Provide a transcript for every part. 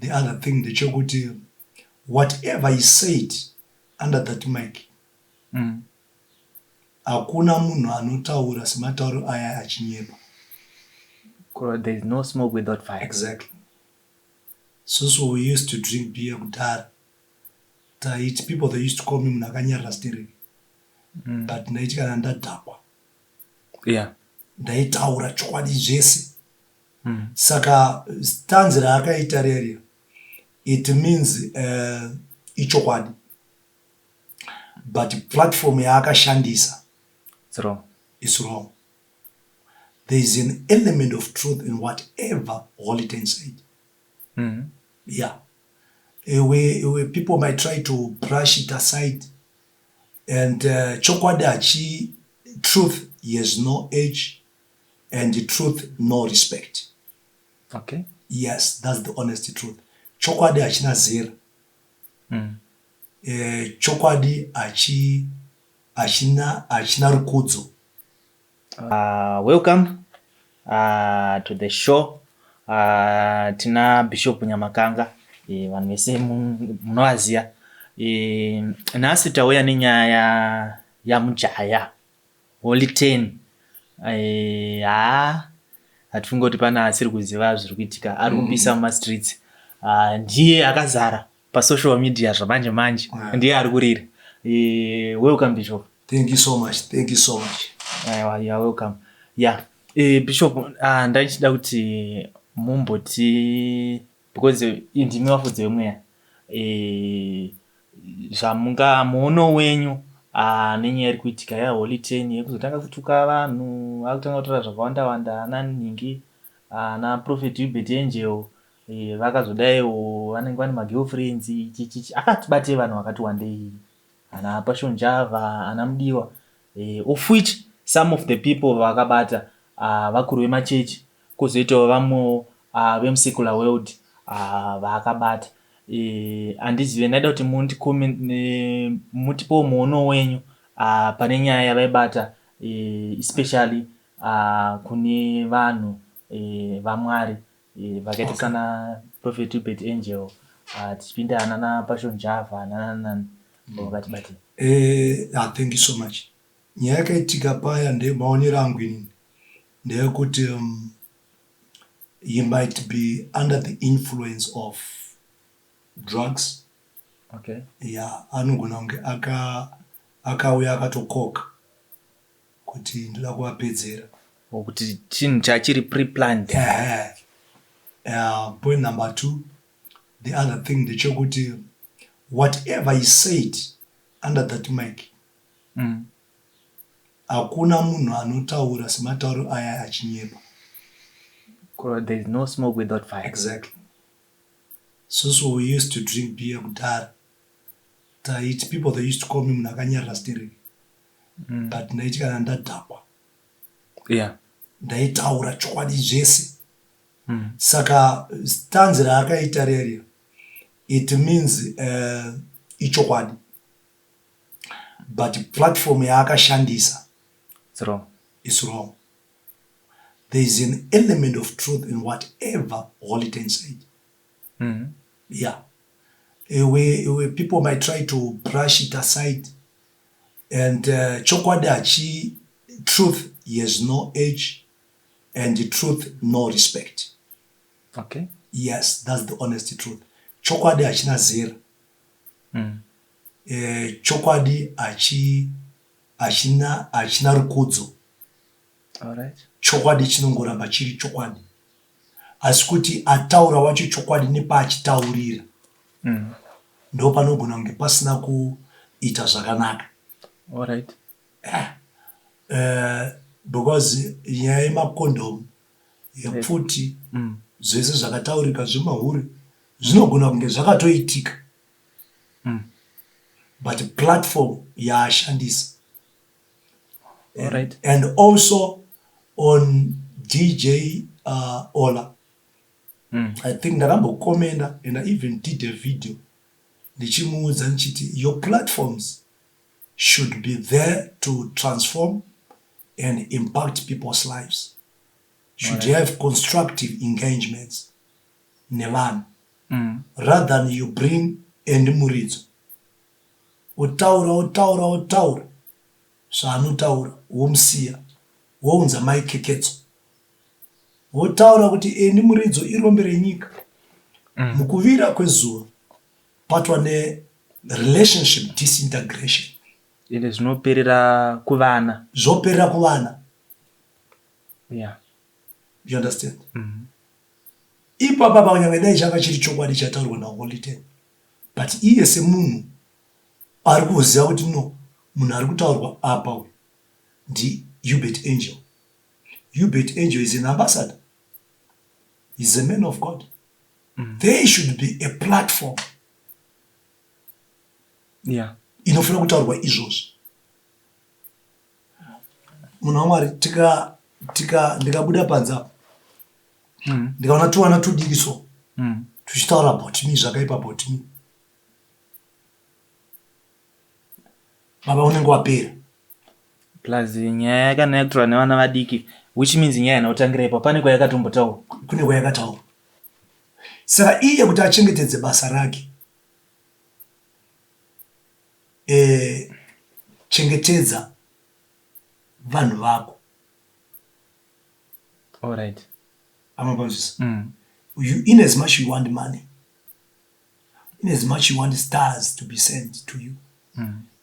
the other thing ndechekuti whatever he said under that mic hakuna munhu anotaura sematauro aya achinyepa. There is no smoke without fire. Exactly. So we used to drink beer kudhara. Taiti people they used to call me munhu akanyarara steering. But ndaiti kana ndadhakwa. Yeah. Ndaitaura chokwadi zvese. Saka stanzi raakaita reri, it means ichokwadi. But platform yaakashandisa, it's wrong. It's wrong. There is an element of truth in whatever Holy said. Yeah. Where people might try to brush it aside. And chokwadi truth has no age, and the truth no respect. Okay. Yes, that's the honest truth. Chokwadi achina zera. Chokwadi achina rukudzo. Welcome to the show. Tina Bishop Nyamakanga. Vanhu vese munovaziva. Nhasi tauya nenyaya yamujaya Holy 10. Hatifungoti pana asiri kuziva zviri kuitika, ari kupisa mumastreets. Ndiye akazara pasocial media zvamanje manje, ndiye ari kurira. Welcome Bishop. Thank you so much. Thank you so much. Yeah, welcome. Yeah. Bishop, ndaichida kuti mumboti, because indimi wafudze mweya. Zvamunga muono wenyu nenyaya iri kuitika yaHoly 10 yekuzotanga kutuka vanhu, akutanga kutora zvakawanda ana Ningi, ana Prophet it.DJ, vakazodaiwo vanenge vane magirlfriends chichichi, akatibate vanhu vakati wandei, ana Passion Java, ana Mudiwa, of which some of the people vakabata vakuru vemachechi, kozoitawo vamwe vemusecular world vakabata. Handizive, ndaida kuti mutipo muono wenyu pane nyaya yavaibata, especially kune vanhu vaMwari vakaita sana Prophet it.DJ, tichipinda nana Passion Java nana vakatibate. Thank you so much. Nyaya yakaitika paya ndemaonero angu inini ndeyekuti he might be under the influence of drugs. Okay. Yeah, anogona kunge akauya akatokoka kuti ndoda kuvapedzera. Kuti chinhu chachiri pre-planned. Point number 2, the other thing ndechekuti whatever he said under that mic, hakuna munhu anotaura sematauro aya achinyepa. There is no smoke without fire. Exactly. So we used to drink beer kudhara. Taiti people they used to call me munhu akanyarara steering. But ndaiti kana ndadhakwa. Yeah. Ndaitaura chokwadi zvese. Saka stanzi raakaita reri, it means ichokwadi. But platform yaakashandisa, it's wrong. It's wrong. There is an element of truth in whatever Holy said. Yeah. Where people might try to brush it aside. And chokwadi truth has no age, and the truth no respect. Okay. Yes, that's the honest truth. Chokwadi achina zera. Chokwadi achina rukudzo. All right. Chokwadi chinongoramba chiri chokwadi. Asi kuti ataura wacho chokwadi nepaachitaurira. Ndo panogona kunge pasina kuita zvakanaka. All right. Because nyaya yemakondomu, yepfuti, zvese zvakataurika zvemahuri, zvinogona kunge zvakatoitika. But platform yaashandisa. All right. And also on DJ Olla. I think ndakambokomenda and I even did a video. Ndichimuudza nchiti, your platforms should be there to transform and impact people's lives. Should have constructive engagements. Nevanhu. rather than you bring endimuridzo. Otaura. Zvaanotaura, womusiya, wounza maikeketso. Wotaura kuti endimuridzo irombe renyika. Mukuvira kwezuva, patwa relationship disintegration. Ine zvinoperera kuvana. Zvoperera kuvana. Yeah. You understand? Ipapa panyanga dai changa chiri chokwadi chataurwa naHoly 10. But iye semunhu ari kuziva kuti no, munhu ari kutaurwa apa uyu ndi Hubert Angel. Hubert Angel is an ambassador. He's a man of God. There should be a platform. Yeah. Inofana kutaurwa izvozvo. Munhu waMwari ndikabuda panze apa. Ndikaona tuwana tudiki so. Tuchitaura about me zvakaipa about me. Baba unenge wapera. Plus nyaya yakanaka kutaura nevana vadiki, which means nyaya inotangira ipo pane kwayakatombotaura. Kune kwayakataura. Saka iye kuti achengetedze basa rake. Chengetedza vanhu vako. All right. In as much you want money, in as much you want stars to be sent to you,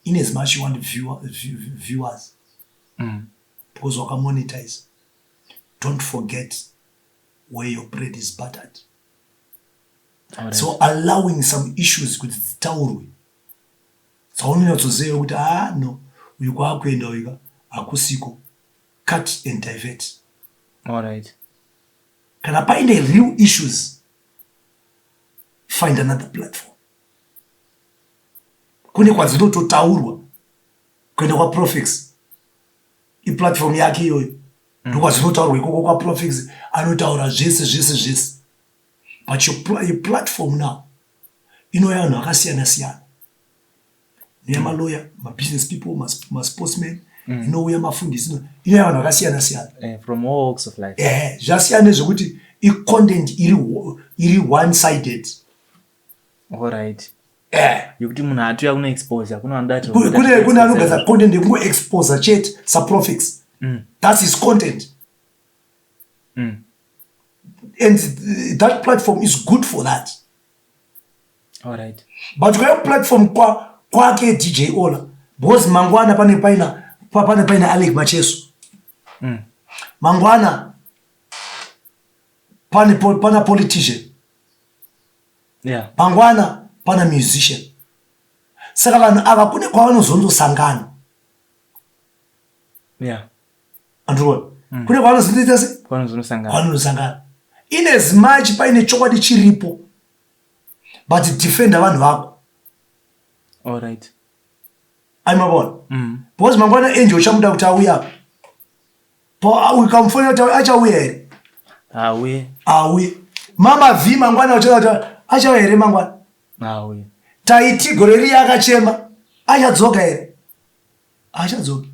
in as much you want viewers, because you can monetize. Don't forget where your bread is buttered. Right. So allowing some issues with the taurwe. So only not to say no, you go kwenda uyiga akusiko. Cut and divert. All right. Can I find the real issues? Find another platform. Kune kwazito totaurwa. Kwenda kwa Profix. I platform yake yoyo. Ndokwazito taurwa ikoko kwa Profix anotaura zvese. But your platform now, inoya vanhu vakasiyana. Neyama lawyer, my business people, my sportsmen, inouya mafundisi, inoya vanhu vakasiyana. From all walks of life. Zvasiyana zvokuti i-content iri one-sided. All right. Yokuti munhu atuya kunoexpose, kunoanda kuti kune anogadzira content yekungoexpose chete saProfix. That's his content. And that platform is good for that. All right. But we have platform kwake DJ Olla. Because mangwana pane Alec Macheso. Mangwana pane politician. Yeah. Mangwana pane musician. Saka vanhu ava kune kwavanozondosangana. Yeah. Andro. Kune kwavanozondoita se? Kwavanozosangana. In as much paine chokwadi chiripo, but defend vanhu vako. All right. Aimabona. Because mangwana Angel uchamuda kuti auya. Ukamfonera kuti achauya here. Auye. Mama V mangwana uchamuda kuti achauya here mangwana. Auye. Taiti goreri yakachema. Achadzoka here. Achadzoka.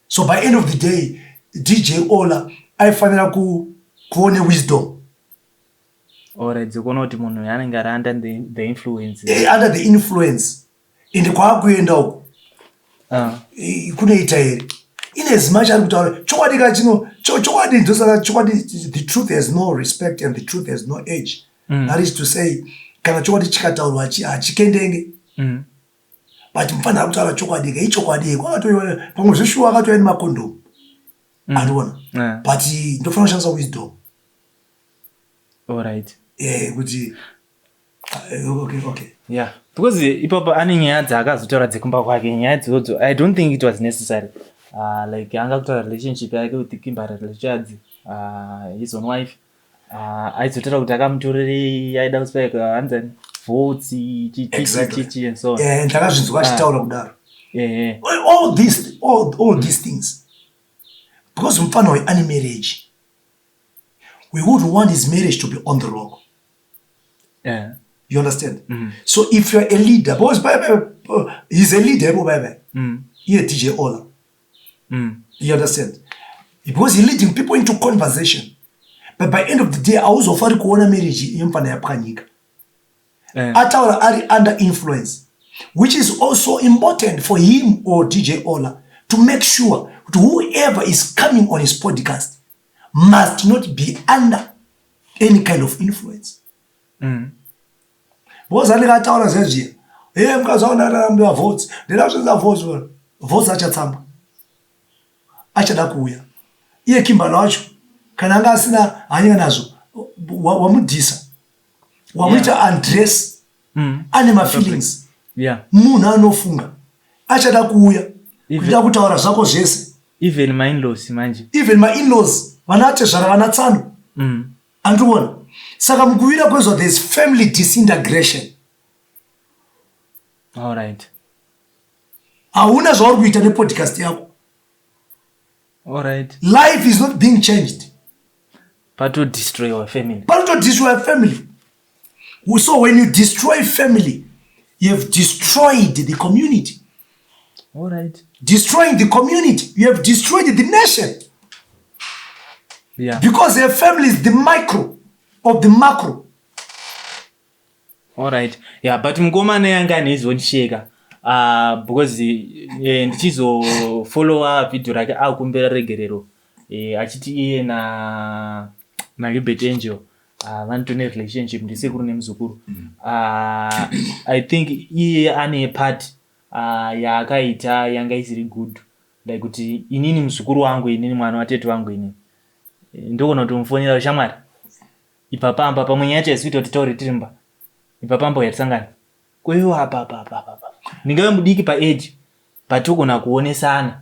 So by end of the day, DJ Olla aifanira kuone wisdom. Alright, dzikuona kuti munhu yanenge ari under the influence. Under the influence. Ende kwaakuenda uko. Kunoita here. In as much as kutaura chokwadi kachino chokwadi ndosaka chokwadi, the truth has no respect and the truth has no age. That is to say, kana chokwadi chikataurwa hachikendenge. But mfana kutaura chokwadi ka ichokwadi kwakatoiwa pamwe zveshuwa akatoya nemakondomu. Andona. But ndofana kushandisa wisdom. All right. Kuti okay. Yeah. Because ipapo ane nyaya dzaakazotaura dzekumba kwake, nyaya idzodzo I don't think it was necessary. Like anga kutaura relationship yake with Kimberly Richards, his own wife. Aizotaura kuti akamutorere aida kusipeka anzani votes chichi and so on. Ndakazvinzwa achitaura kudaro. All these things. Because mfano we any marriage, we would want his marriage to be on the rock. Yeah. You understand? So if you're a leader, because he's a leader, here DJ Olla. You understand? Because he's leading people into conversation. But by end of the day, I was offering kuona marriage yemfana yapanyika. ataura ari under influence, which is also important for him or DJ Olla to make sure that whoever is coming on his podcast must not be under any kind of influence. Because ataura zezvia, mkazaona rambiwa votes, ndinazvenza votes achatsamba. Achada kuuya. Iye Kimbalo wacho kana anga asina hanya nazo wamudisa. Wamuita undress. Ane ma feelings. Munhu anofunga. Achada kuuya. Kuda kutaura zvako zvese. Even my in-laws manje. Even my in-laws vanate zvara vanatsano. Andikuona. Saka mukuvira kwezvo there is family disintegration. All right. Hauna zvauri kuita nepodcast yako. All right. Life is not being changed. But to destroy your family. But to destroy a family. So when you destroy family, you have destroyed the community. All right. Destroying the community, you have destroyed the nation. Yeah. Because their family is the micro of the macro. All right. Yeah, but mngomane yanga nezonsheka. Because ndichizo follower video rake akumbera regerero. Achiti iye na Libet Angel. Vantone relationship ndisekuru nemzukuru. I think iye ane part yakaita yanga isiri good. Like kuti inini mzukuru wangu, inini mwana watete wangu inini. Ndokona kuti mfonera shamwari. Ipapamba pamwe yacho isito titauri tirimba. Ipapamba yatsangana. Kwa hiyo hapa. Ningawe mudiki pa age. Patokona kuonesana.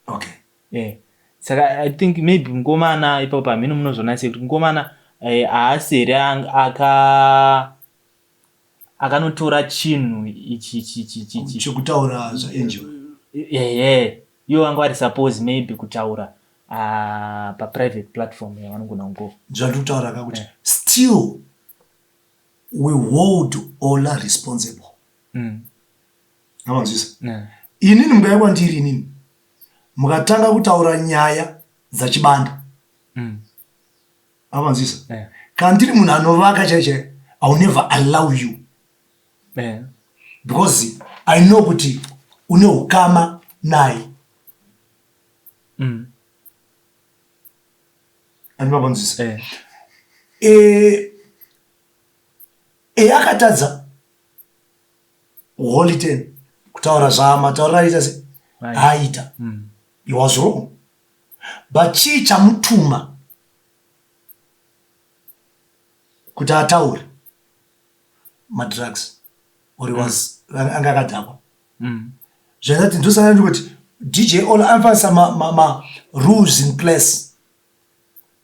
Okay. Saka I think maybe ngomana ipapa mino munozonase kuti ngomana aasere akanotora chinhu ichi chekutaura zvaangel. Yo anga ari suppose maybe kutaura pa private platform yavanogona ngo. Zvandikutaura kakuti still we hold Olla responsible. Amanzvisa. Inini mungayekwa ndiri inini. Mukatanga kutaura nyaya dzachibanda. Amanzvisa. Kana ndiri munhu anovaka chaiche, I will never allow you. Because I know kuti une ukama naye. Andimabonzisa. Akatadza Holy kutaura zvama taura aita se aita. He was wrong. But chii chamutuma kuti ataure madrugs or was anga akadhakwa. Zvazati ndosana ndikuti DJ Olla anofanisa ma rules in place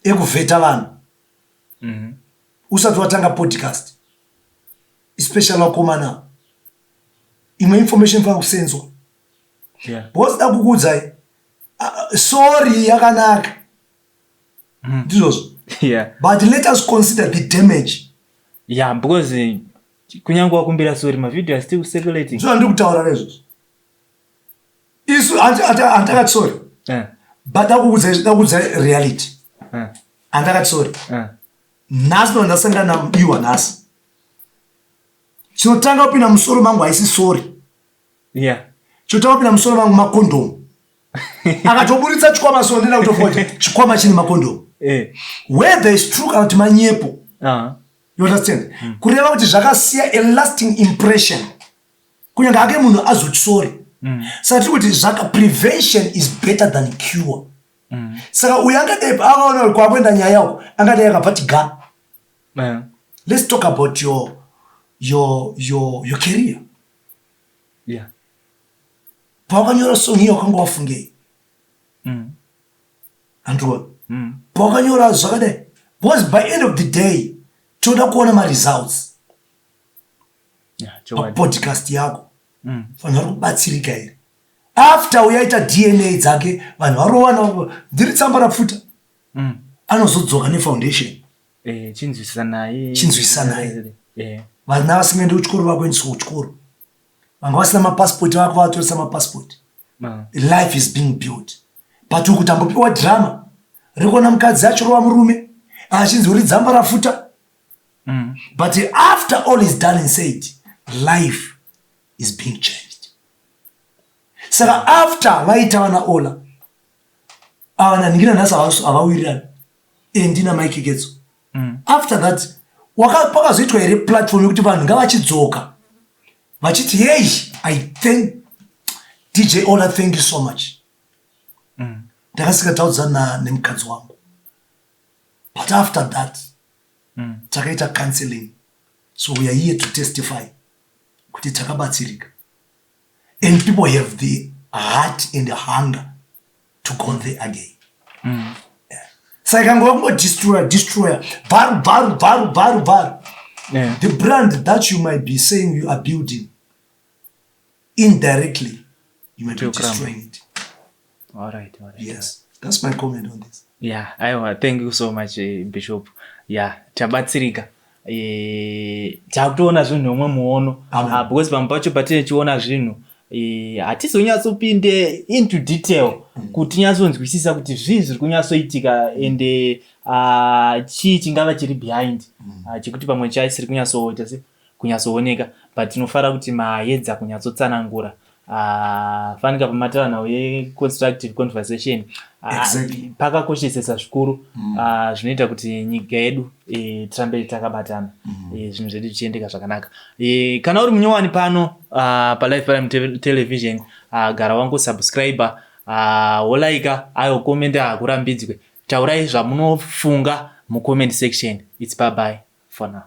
ekuvheta vanhu. Usati watanga podcast, especially wakomana, imwe information fana kusenzwa. Because da kukudzai sorry yakanaka. Ndizvozvo. But let us consider the damage. Yeah, because kunyange wakumbira sorry ma video are still circulating. So ndikutaura nezvo. Isu antakati sorry. But dakukudzai reality. Antakati sorry. Nhasi ndo ndasangana iwa nhasi. Chinotanga kupinda musoro mangu haisi sorry. Chinotanga kupinda musoro mangu makondomu. Akatoburitsa chikwama so ndina kutofuta chikwama chini makondomu. Where there is true kana kuti manyepo. You understand? Kureva kuti zvakasiya a lasting impression. Kunyange ake munhu azotsori. Saka tiri kuti prevention is better than cure. Saka uyu angadai akaona kwakwenda nyaya yako angadai akabva gana. Let's talk about your career. Pawakanyora song hiyo wakanga wafungei. Andrew. Pawakanyora zvakadai. Because by end of the day choda kuona ma results. Podcast yako. Fanira kubatsirika here. After uyaita DNA dzake vanhu varowana ndiri tsamba rapfuta. Anozodzoka nefoundation. Chinzwisisa naye. Vana vasingaende kuchikoro vakuendeswa kuchikoro. Vanga vasina mapassport vako vatoresa mapassport. Life is being built. But ukutambopiwa drama rekuona mukadzi achirova murume achinzi uri dzamba rafuta. But after all is done and said, life is being changed. Saka after vaitawa naOlla, avana ningira nhasi avawirirana ndina Mike Getso. After that, pakazoitwa here platform yekuti vanhu ngavachidzoka vachiti hey, I thank DJ Olla, thank you so much. Ndakasika taudzana nemukadzi wangu. But after that, takaita counseling. So we are here to testify kuti takabatsirika. And people have the heart and the hunger to go there again. Saka ngokungo destroyer. Varu. Yeah. The brand that you might be saying you are building, indirectly, you might be destroying it. All right. Yes, that's my comment on this. Yeah, thank you so much, Bishop. Yeah, tabatsirika. Takutoona zvinhu nomwe muono. Because pamwe pacho patinochiona zvinhu hatizonyatsopinde into detail kuti tinyatsonzwisisa kuti zvii zviri kunyatsoitika ende chii chingava chiri behind chekuti pamwe chisiri kunyatsooneka, but tinofara kuti maedza kunyatsotsanangura fanika pamatarano ye-constructive conversation. Exactly. Pakakoshesesa zvikuru zvinoita kuti nyika yedu tirambe takabatana, zvinhu zvedu zvichiendeka zvakanaka. Kana uri munyowani pano paLife Prime Television, gara wangu subscriber, wolaika, ayo komenda akurambidzwe. Taurai zvamunofunga mucomment section. It's bye bye for now.